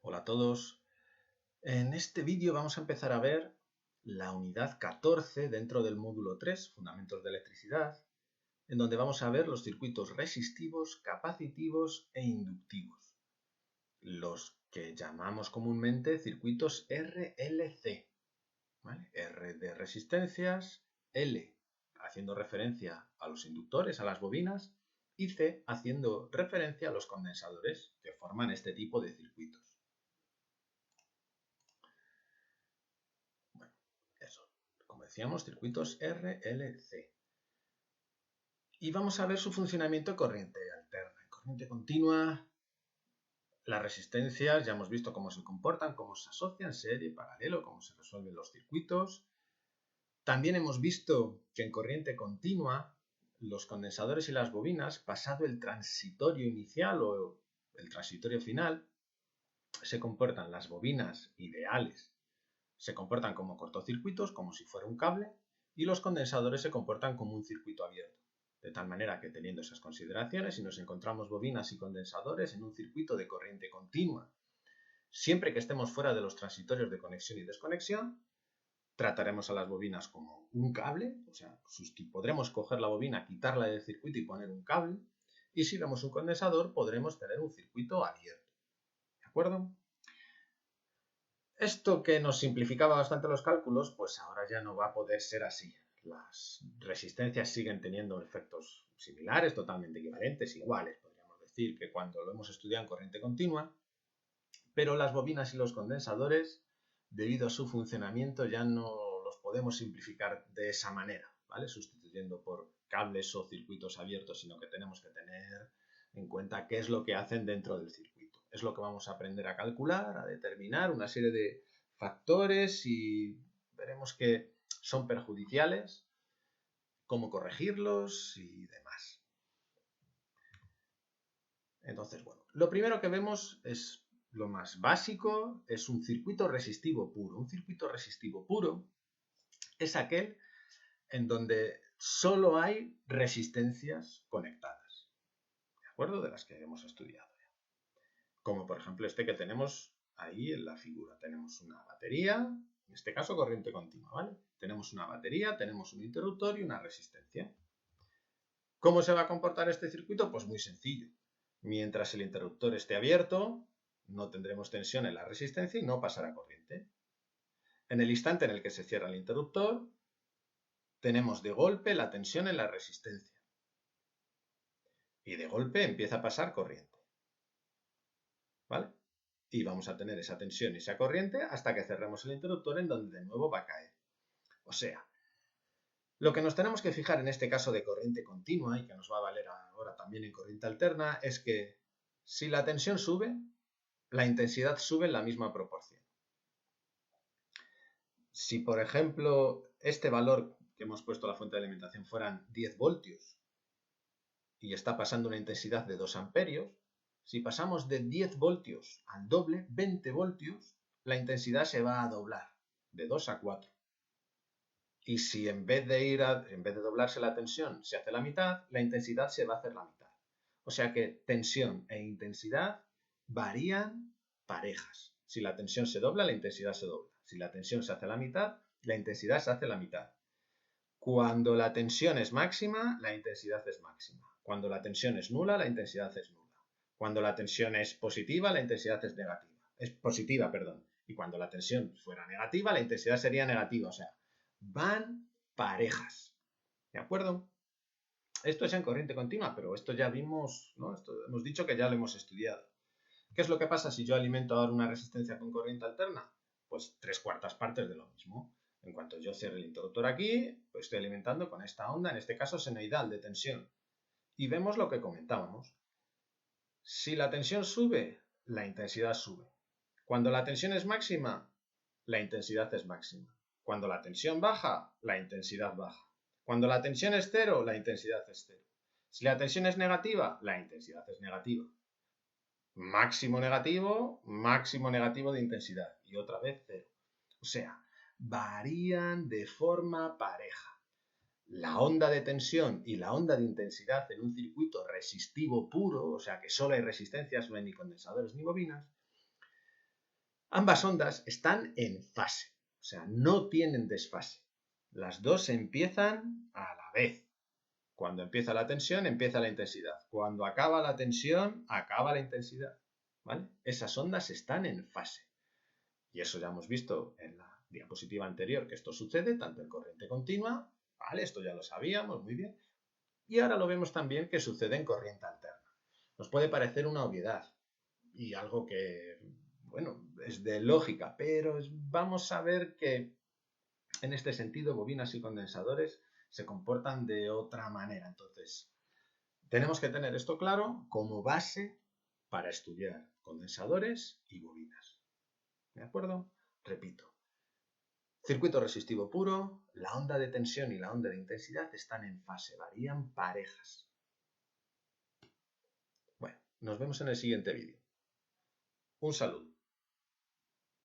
Hola a todos. En este vídeo vamos a empezar a ver la unidad 14 dentro del módulo 3, Fundamentos de Electricidad, en donde vamos a ver los circuitos resistivos, capacitivos e inductivos, los que llamamos comúnmente circuitos RLC, ¿vale? R de resistencias, L haciendo referencia a los inductores, a las bobinas, y C haciendo referencia a los condensadores que forman este tipo de circuitos. Como decíamos, circuitos RLC. Y vamos a ver su funcionamiento en corriente alterna. En corriente continua, las resistencias, ya hemos visto cómo se comportan, cómo se asocian, serie, paralelo, cómo se resuelven los circuitos. También hemos visto que en corriente continua, los condensadores y las bobinas, pasado el transitorio inicial o el transitorio final, se comportan las bobinas ideales. Se comportan como cortocircuitos, como si fuera un cable, y los condensadores se comportan como un circuito abierto. De tal manera que teniendo esas consideraciones, si nos encontramos bobinas y condensadores en un circuito de corriente continua, siempre que estemos fuera de los transitorios de conexión y desconexión, trataremos a las bobinas como un cable, o sea, podremos coger la bobina, quitarla del circuito y poner un cable, y si vemos un condensador, podremos tener un circuito abierto. ¿De acuerdo? Esto que nos simplificaba bastante los cálculos, pues ahora ya no va a poder ser así. Las resistencias siguen teniendo efectos similares, totalmente equivalentes, iguales, podríamos decir, que cuando lo hemos estudiado en corriente continua, pero las bobinas y los condensadores, debido a su funcionamiento, ya no los podemos simplificar de esa manera, ¿vale? Sustituyendo por cables o circuitos abiertos, sino que tenemos que tener en cuenta qué es lo que hacen dentro del circuito. Es lo que vamos a aprender a calcular, a determinar una serie de factores y veremos que son perjudiciales, cómo corregirlos y demás. Entonces, bueno, lo primero que vemos es lo más básico, es un circuito resistivo puro. Un circuito resistivo puro es aquel en donde solo hay resistencias conectadas, ¿de acuerdo? De las que hemos estudiado ya. Como por ejemplo este que tenemos ahí en la figura. Tenemos una batería, en este caso corriente continua, ¿vale? Tenemos una batería, tenemos un interruptor y una resistencia. ¿Cómo se va a comportar este circuito? Pues muy sencillo. Mientras el interruptor esté abierto, no tendremos tensión en la resistencia y no pasará corriente. En el instante en el que se cierra el interruptor, tenemos de golpe la tensión en la resistencia. Y de golpe empieza a pasar corriente. ¿Vale? Y vamos a tener esa tensión y esa corriente hasta que cerremos el interruptor, en donde de nuevo va a caer. O sea, lo que nos tenemos que fijar en este caso de corriente continua, y que nos va a valer ahora también en corriente alterna, es que si la tensión sube, la intensidad sube en la misma proporción. Si, por ejemplo, este valor que hemos puesto a la fuente de alimentación fueran 10 voltios y está pasando una intensidad de 2 amperios, si pasamos de 10 voltios al doble, 20 voltios, la intensidad se va a doblar, de 2 a 4. Y si en vez de doblarse la tensión se hace la mitad, la intensidad se va a hacer la mitad. O sea que tensión e intensidad varían parejas. Si la tensión se dobla, la intensidad se dobla. Si la tensión se hace la mitad, la intensidad se hace la mitad. Cuando la tensión es máxima, la intensidad es máxima. Cuando la tensión es nula, la intensidad es nula. Cuando la tensión es positiva, la intensidad es negativa. Es positiva, perdón. Y cuando la tensión fuera negativa, la intensidad sería negativa. O sea, van parejas. ¿De acuerdo? Esto es en corriente continua, pero esto ya vimos, ¿no? Esto hemos dicho que ya lo hemos estudiado. ¿Qué es lo que pasa si yo alimento ahora una resistencia con corriente alterna? Pues 3/4 partes de lo mismo. En cuanto yo cierre el interruptor aquí, pues estoy alimentando con esta onda, en este caso senoidal de tensión. Y vemos lo que comentábamos. Si la tensión sube, la intensidad sube. Cuando la tensión es máxima, la intensidad es máxima. Cuando la tensión baja, la intensidad baja. Cuando la tensión es cero, la intensidad es cero. Si la tensión es negativa, la intensidad es negativa. Máximo negativo de intensidad. Y otra vez cero. O sea, varían de forma pareja. La onda de tensión y la onda de intensidad en un circuito resistivo puro, o sea que solo hay resistencias, no hay ni condensadores ni bobinas, Ambas ondas están en fase, o sea, no tienen desfase. Las dos empiezan a la vez. Cuando empieza la tensión, empieza la intensidad. Cuando acaba la tensión, acaba la intensidad. ¿Vale? Esas ondas están en fase. Y eso ya hemos visto en la diapositiva anterior que esto sucede tanto en corriente continua, ¿vale? Esto ya lo sabíamos, muy bien. Y ahora lo vemos también que sucede en corriente alterna. Nos puede parecer una obviedad y algo que, bueno, es de lógica, pero vamos a ver que en este sentido bobinas y condensadores se comportan de otra manera. Entonces, tenemos que tener esto claro como base para estudiar condensadores y bobinas. ¿De acuerdo? Repito. Circuito resistivo puro, la onda de tensión y la onda de intensidad están en fase, varían parejas. Bueno, nos vemos en el siguiente vídeo. Un saludo.